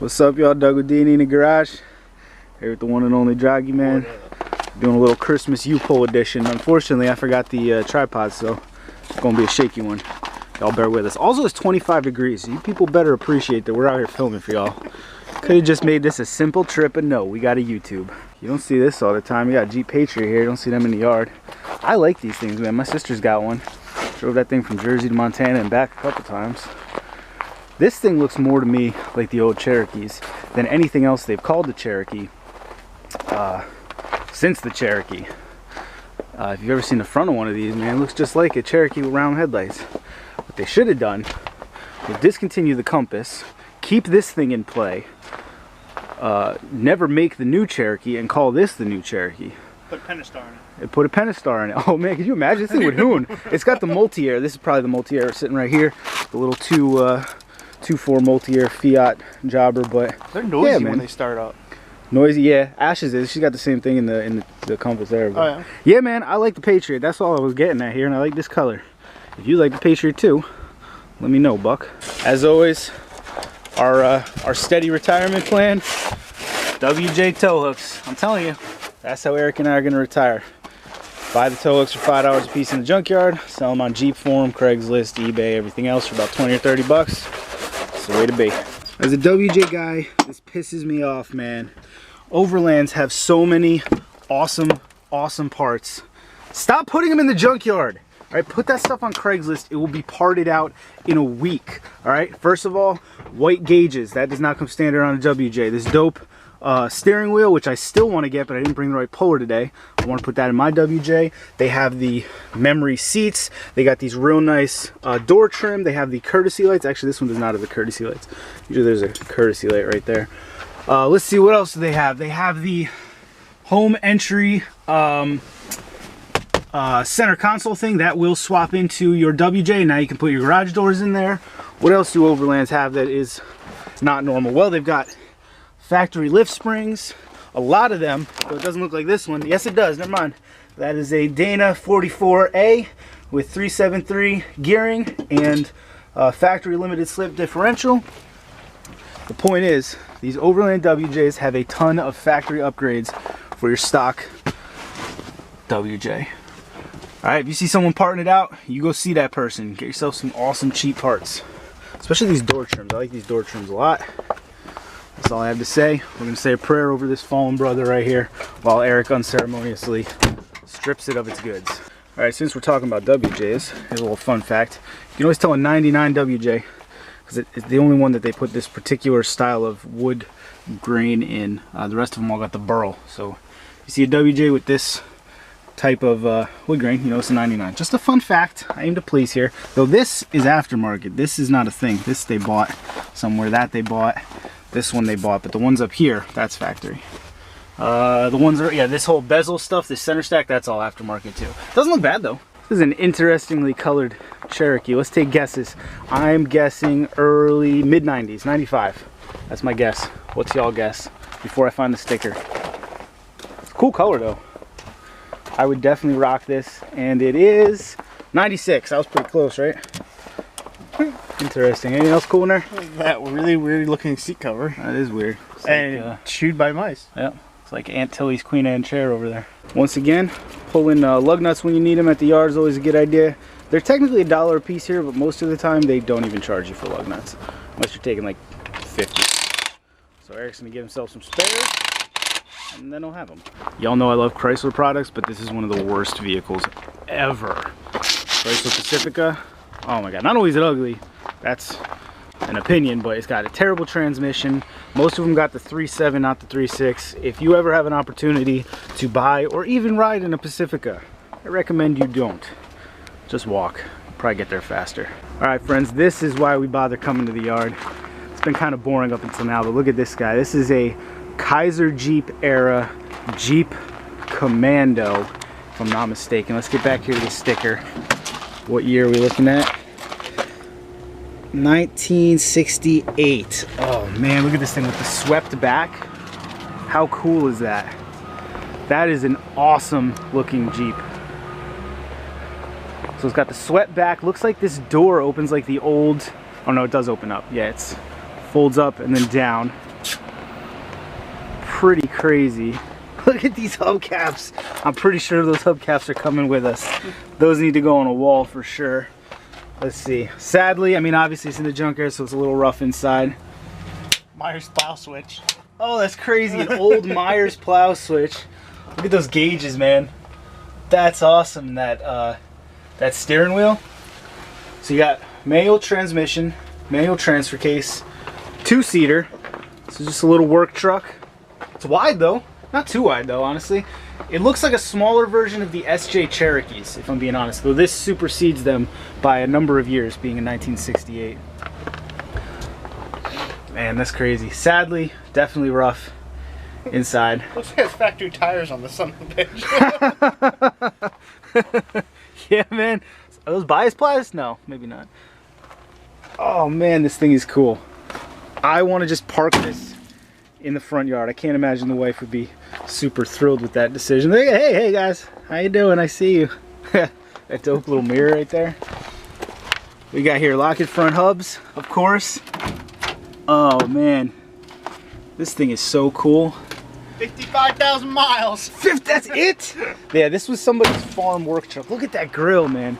What's up, y'all? Doug with D&E in the garage. Here with the one and only Draggy man. Doing a little Christmas U-Pole edition. Unfortunately, I forgot the tripod, so it's gonna be a shaky one. Y'all bear with us. Also, it's 25 degrees. So you people better appreciate that we're out here filming for y'all. Could have just made this a simple trip, but no, we got a YouTube. You don't see this all the time. You got Jeep Patriot here. You don't see them in the yard. I like these things, man. My sister's got one. Drove that thing from Jersey to Montana and back a couple times. This thing looks more to me like the old Cherokees than anything else they've called the Cherokee since the Cherokee. If you've ever seen the front of one of these, man, it looks just like a Cherokee with round headlights. What they should have done was discontinue the Compass, keep this thing in play, never make the new Cherokee and call this the new Cherokee. Put a Pentastar in it. Put a Pentastar in it. Oh man, could you imagine? This thing would hoon. It's got the multi-air. This is probably the multi-air sitting right here. The little 2.4 multi-air Fiat jobber, but they're noisy, yeah, man. When they start up. Noisy, yeah. Ash's is. She's got the same thing in the Compass there. But oh yeah. Yeah, man. I like the Patriot. That's all I was getting at here, and I like this color. If you like the Patriot too, let me know, Buck. As always, our steady retirement plan: WJ tow hooks. I'm telling you, that's how Eric and I are gonna retire. Buy the tow hooks for $5 a piece in the junkyard. Sell them on Jeep Forum, Craigslist, eBay, everything else for about 20 or 30 bucks. It's the way to be. As a WJ guy, this pisses me off, man. Overlands have so many awesome parts. Stop putting them in the junkyard. All right, put that stuff on Craigslist. It will be parted out in a week. All right, first of all, white gauges. That does not come standard on a WJ. This dope steering wheel, which I still want to get, but I didn't bring the right puller today. I want to put that in my WJ. They have the memory seats. They got these real nice door trim. They have the courtesy lights. Actually, this one does not have the courtesy lights. Usually there's a courtesy light right there. Let's see, what else do they have? They have the home entry center console thing that will swap into your WJ. Now you can put your garage doors in there. What else do Overlands have that is not normal? Well, they've got factory lift springs, a lot of them, so it doesn't look like this one. Yes, it does. Never mind. That is a Dana 44A with 373 gearing and factory limited slip differential. The point is, these Overland WJs have a ton of factory upgrades for your stock WJ. All right, if you see someone parting it out, you go see that person. Get yourself some awesome cheap parts, especially these door trims. I like these door trims a lot. That's all I have to say. We're going to say a prayer over this fallen brother right here while Eric unceremoniously strips it of its goods. All right, since we're talking about WJs, here's a little fun fact. You can always tell a 99 WJ because it's the only one that they put this particular style of wood grain in. The rest of them all got the burl. So you see a WJ with this type of wood grain, you know it's a 99. Just a fun fact. I aim to please here. Though this is aftermarket. This is not a thing. This they bought somewhere. That they bought. This one they bought, but the ones up here, that's factory. The ones that are, yeah, this whole bezel stuff, this center stack, that's all aftermarket too. Doesn't look bad though. This is an interestingly colored Cherokee. Let's take guesses. I'm guessing early, mid-90s, 95. That's my guess. What's y'all guess before I find the sticker? It's a cool color though. I would definitely rock this, and it is 96. I was pretty close, right? Interesting. Anything else cool in there? That really weird looking seat cover. That is weird. It's and like, chewed by mice. Yeah. It's like Aunt Tilly's Queen Anne chair over there. Once again, pulling lug nuts when you need them at the yard is always a good idea. They're technically $1 a piece here, but most of the time they don't even charge you for lug nuts. Unless you're taking like 50. So Eric's gonna get himself some spares, and then he'll have them. Y'all know I love Chrysler products, but this is one of the worst vehicles ever. Chrysler Pacifica. Oh my god, not only is it ugly, that's an opinion, but it's got a terrible transmission. Most of them got the 3.7, not the 3.6. If you ever have an opportunity to buy or even ride in a Pacifica, I recommend you don't. Just walk. You'll probably get there faster. All right, friends, this is why we bother coming to the yard. It's been kind of boring up until now, but look at this guy. This is a Kaiser Jeep era Jeep Commando, if I'm not mistaken. Let's get back here to the sticker. What year are we looking at? 1968. Oh man, look at this thing with the swept back. How cool is that? That is an awesome looking Jeep. So it's got the swept back. Looks like this door opens like the old, oh no, it does open up. Yeah, it's folds up and then down. Pretty crazy. Look at these hubcaps. I'm pretty sure those hubcaps are coming with us. Those need to go on a wall for sure. Let's see. Sadly, I mean, obviously it's in the junkyard, so it's a little rough inside. Myers plow switch. Oh, that's crazy. An old Myers plow switch. Look at those gauges, man. That's awesome. That steering wheel. So you got manual transmission, manual transfer case, two-seater. So just a little work truck. It's wide though. Not too wide though, honestly. It looks like a smaller version of the SJ Cherokees, if I'm being honest, though this supersedes them by a number of years, being in 1968. Man, that's crazy. Sadly, definitely rough inside. Looks like it has factory tires on the son of a bitch. Yeah, man. Are those bias plies? No, maybe not. Oh man, this thing is cool. I want to just park this in the front yard. I can't imagine the wife would be super thrilled with that decision. Hey guys, how you doing? I see you. That dope little mirror right there. We got here locket front hubs, of course. Oh man, this thing is so cool. 55,000 miles. That's it? Yeah, this was somebody's farm work truck. Look at that grill, man.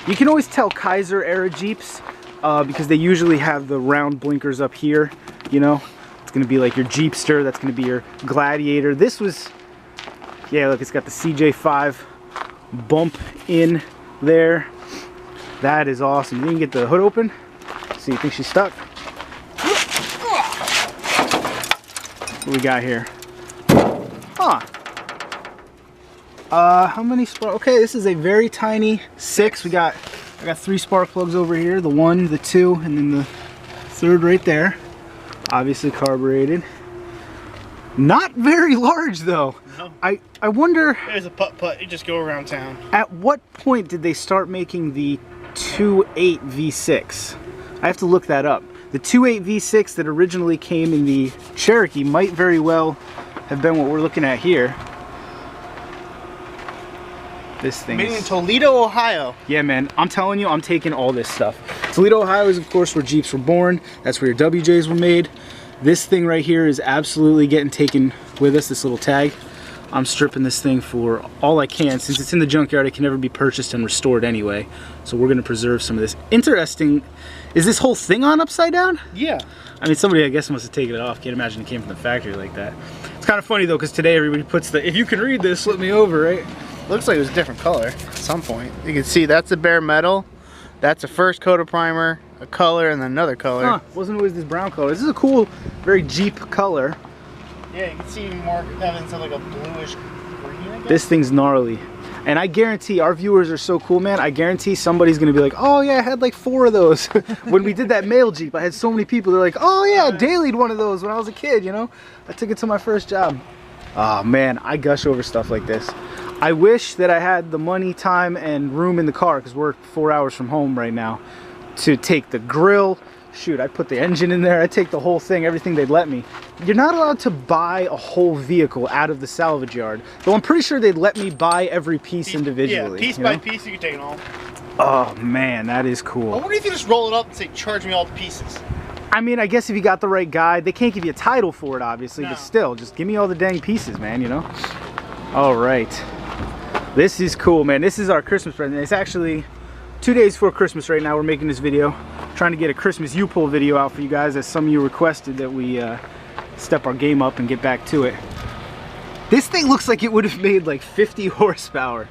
You can always tell Kaiser era Jeeps because they usually have the round blinkers up here, you know. It's gonna be like your Jeepster, that's gonna be your Gladiator. This was, yeah, look, it's got the CJ5 bump in there. That is awesome. You can get the hood open. So you think she's stuck? What we got here? Huh. How many spark? Okay, this is a very tiny 6. I got 3 spark plugs over here. The 1, the 2, and then the 3rd right there. Obviously carbureted. Not very large though. No. I wonder. There's a putt-putt. You just go around town. At what point did they start making the 2.8 V6? I have to look that up. The 2.8 V6 that originally came in the Cherokee might very well have been what we're looking at here. This thing Made in Toledo, Ohio. Yeah, man, I'm telling you, I'm taking all this stuff. Toledo, Ohio is, of course, where Jeeps were born. That's where your WJs were made. This thing right here is absolutely getting taken with us, this little tag. I'm stripping this thing for all I can. Since it's in the junkyard, it can never be purchased and restored anyway. So we're going to preserve some of this. Interesting. Is this whole thing on upside down? Yeah. I mean, somebody, I guess, must have taken it off. Can't imagine it came from the factory like that. It's kind of funny, though, because today everybody puts the, if you can read this, flip me over, right? Looks like it was a different color at some point. You can see that's a bare metal. That's a first coat of primer, a color, and then another color. Huh, wasn't always this brown color. This is a cool, very Jeep color. Yeah, you can see more evidence of like a bluish green, I guess. This thing's gnarly. And I guarantee, our viewers are so cool, man. I guarantee somebody's gonna be like, oh yeah, I had like 4 of those. When we did that mail Jeep, I had so many people, they're like, oh yeah, I dailied one of those when I was a kid, you know? I took it to my first job. Oh man, I gush over stuff like this. I wish that I had the money, time, and room in the car, because we're 4 hours from home right now, to take the grill. Shoot, I'd put the engine in there, I'd take the whole thing, everything they'd let me. You're not allowed to buy a whole vehicle out of the salvage yard, though I'm pretty sure they'd let me buy every piece individually. Yeah, piece by piece you can take it all. Oh man, that is cool. Well, what if you just roll it up and say, charge me all the pieces? I mean, I guess if you got the right guy, they can't give you a title for it, obviously, but still, just give me all the dang pieces, man, you know? All right. This is cool, man. This is our Christmas present. It's actually 2 days before Christmas right now. We're making this video. Trying to get a Christmas U-pull video out for you guys, as some of you requested that we step our game up and get back to it. This thing looks like it would have made like 50 horsepower.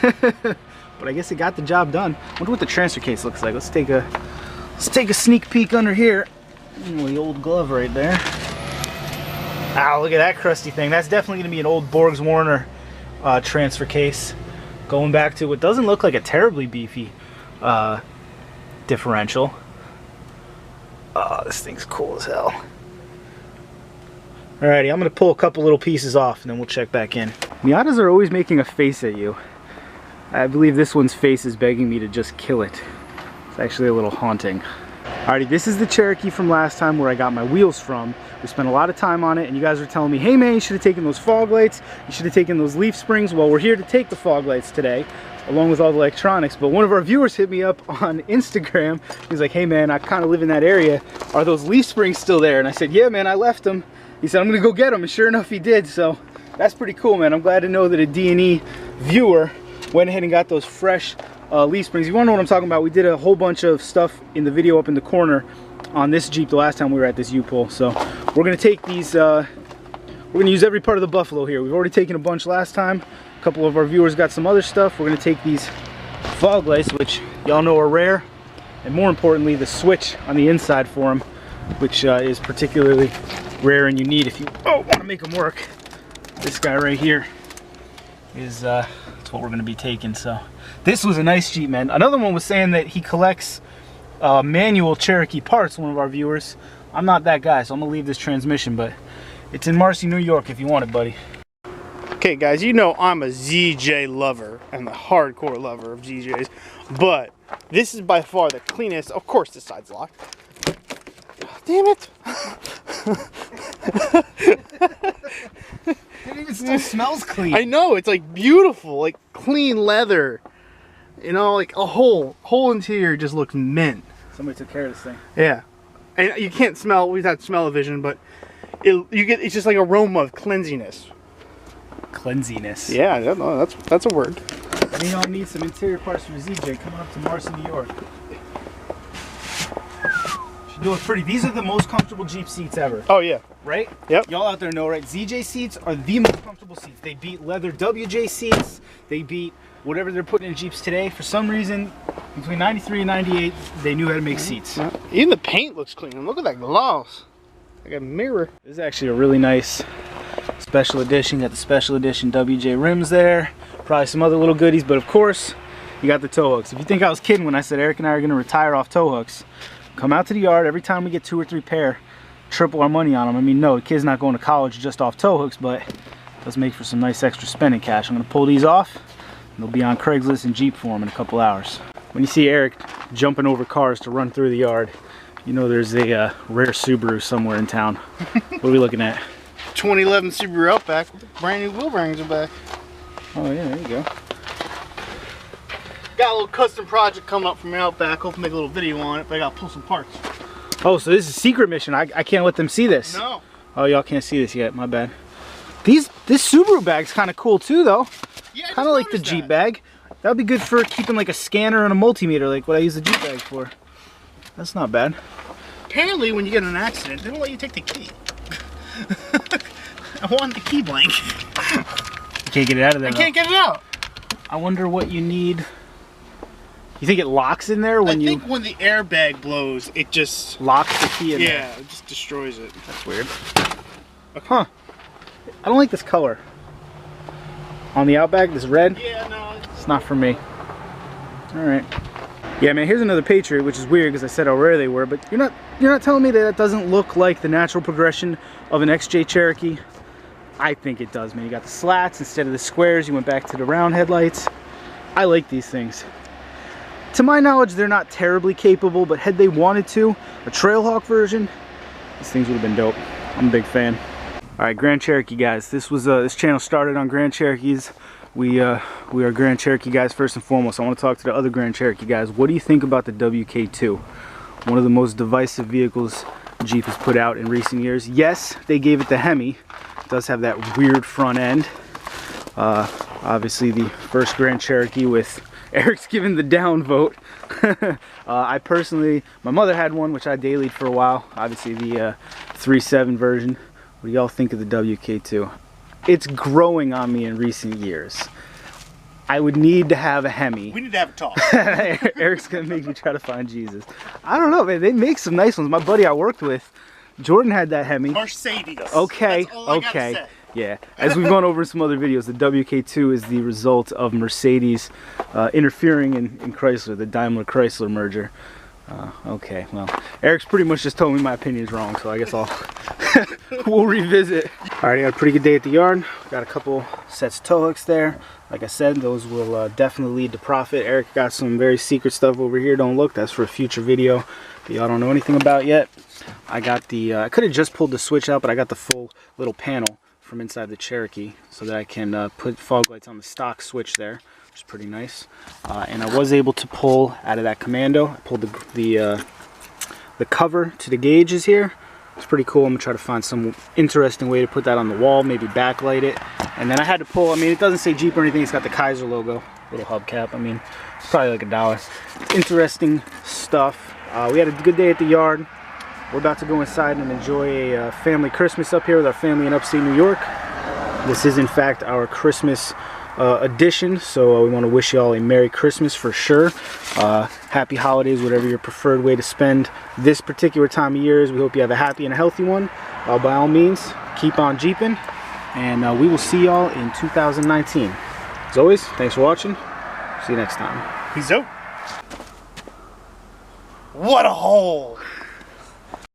But I guess it got the job done. I wonder what the transfer case looks like. Let's take a sneak peek under here. Oh, the old glove right there. Ah, look at that crusty thing. That's definitely going to be an old Borgs Warner transfer case. Going back to what doesn't look like a terribly beefy differential. Oh, this thing's cool as hell. Alrighty, I'm going to pull a couple little pieces off and then we'll check back in. Miatas are always making a face at you. I believe this one's face is begging me to just kill it. It's actually a little haunting. Alrighty, this is the Cherokee from last time where I got my wheels from. We spent a lot of time on it and you guys were telling me, hey man, you should have taken those fog lights, you should have taken those leaf springs. Well, we're here to take the fog lights today. along with all the electronics. But one of our viewers hit me up on Instagram. He's like, hey man, I kind of live in that area. Are those leaf springs still there? And I said, yeah man, I left them. He said, I'm gonna go get them, and sure enough he did. So that's pretty cool, man. I'm glad to know that a D&E viewer went ahead and got those fresh leaf springs. You wanna know what I'm talking about? We did a whole bunch of stuff in the video up in the corner on this Jeep the last time we were at this U-pull. So we're gonna take these, we're gonna use every part of the Buffalo here. We've already taken a bunch last time. A couple of our viewers got some other stuff. We're gonna take these fog lights, which y'all know are rare, and more importantly, the switch on the inside for them, which is particularly rare and you need if you want to make them work. This guy right here is that's what we're going to be taking. So this was a nice Jeep, man. Another one was saying that he collects manual Cherokee parts, one of our viewers. I'm not that guy, so I'm gonna leave this transmission, but it's in Marcy, New York if you want it, buddy. Okay guys, you know I'm a ZJ lover and the hardcore lover of ZJs, but this is by far the cleanest. Of course the side's locked. Damn it. It still smells clean. I know, it's like beautiful, like clean leather. You know, like a whole interior just looks mint. Somebody took care of this thing. Yeah. And you can't smell, we've had smell-o-vision, but it's just like aroma of cleansiness. Cleansiness. Yeah, no, that's a word. Any of y'all need some interior parts for ZJ, come up to Marcy, New York. Should do it pretty. These are the most comfortable Jeep seats ever. Oh yeah. Right? Yep. Y'all out there know, right? ZJ seats are the most comfortable seats. They beat leather WJ seats. They beat whatever they're putting in Jeeps today. For some reason, between 93 and 98, they knew how to make seats. Yeah. Even the paint looks clean. Look at that gloss. Like a mirror. This is actually a really nice special edition. Got the special edition WJ rims there. Probably some other little goodies, but of course, you got the tow hooks. If you think I was kidding when I said Eric and I are gonna retire off tow hooks, come out to the yard every time we get 2 or 3 pair, triple our money on them. I mean, no, the kid's not going to college just off tow hooks, but it does make for some nice extra spending cash. I'm gonna pull these off, and they'll be on Craigslist and Jeep form in a couple hours. When you see Eric jumping over cars to run through the yard, you know there's a rare Subaru somewhere in town. What are we looking at? 2011 Subaru Outback with brand new wheel bearings in the back. Oh yeah, there you go. Got a little custom project coming up from Outback. Hope to make a little video on it, but I gotta pull some parts. Oh, so this is a secret mission. I can't let them see this. No. Oh, y'all can't see this yet. My bad. This Subaru bag's kind of cool too, though. Yeah, kind of like the Jeep bag. That would be good for keeping like a scanner and a multimeter, like what I use the Jeep bag for. That's not bad. Apparently, when you get in an accident, they don't let you take the key. I want the key blank. You can't get it out of there. I can't get it out. I wonder what you need. You think it locks in there when I think when the airbag blows, it just locks the key in there? Yeah, it just destroys it. That's weird. Huh. I don't like this color. On the Outback, this red? Yeah, no. It's not for me. Alright. Yeah, man, here's another Patriot, which is weird because I said how rare they were, but you're not telling me that that doesn't look like the natural progression of an XJ Cherokee? I think it does, man. You got the slats instead of the squares. You went back to the round headlights. I like these things. To my knowledge, they're not terribly capable, but had they wanted to, a Trailhawk version, these things would have been dope. I'm a big fan. All right, Grand Cherokee guys. This channel started on Grand Cherokees. We are Grand Cherokee guys first and foremost. I want to talk to the other Grand Cherokee guys. What do you think about the WK2? One of the most divisive vehicles Jeep has put out in recent years. Yes, they gave it the Hemi. It does have that weird front end. Obviously the first Grand Cherokee with Eric's given the down vote. I personally, my mother had one which I dailied for a while. Obviously the 3.7 version. What do y'all think of the WK2? It's growing on me in recent years. I would need to have a Hemi. We need to have a talk. Eric's gonna make me try to find Jesus. I don't know, man. They make some nice ones. My buddy I worked with, Jordan had that Hemi. Mercedes. Okay, that's all I okay. gotta say. Yeah. As we've gone over in some other videos, the WK2 is the result of Mercedes interfering in Chrysler, the Daimler-Chrysler merger. Okay, well, Eric's pretty much just told me my opinion's wrong, so I guess we'll revisit. Alright, I got a pretty good day at the yard. Got a couple sets of tow hooks there. Like I said, those will definitely lead to profit. Eric got some very secret stuff over here. Don't look, that's for a future video that y'all don't know anything about yet. I got the, I could have just pulled the switch out, but I got the full little panel from inside the Cherokee so that I can put fog lights on the stock switch there, which is pretty nice. And I was able to pull out of that Commando. I pulled the cover to the gauges here. It's pretty cool. I'm gonna try to find some interesting way to put that on the wall, maybe backlight it. And then I had to pull, I mean, it doesn't say Jeep or anything, it's got the Kaiser logo, little hubcap. I mean, it's probably like $1. Interesting stuff. We had a good day at the yard. We're about to go inside and enjoy a family Christmas up here with our family in upstate New York. This is in fact our Christmas edition, so we want to wish you all a Merry Christmas for sure. Happy holidays, whatever your preferred way to spend this particular time of year is. We hope you have a happy and a healthy one. By all means, keep on Jeeping, and we will see y'all in 2019. As always, thanks for watching. See you next time. Peace out. What a hole!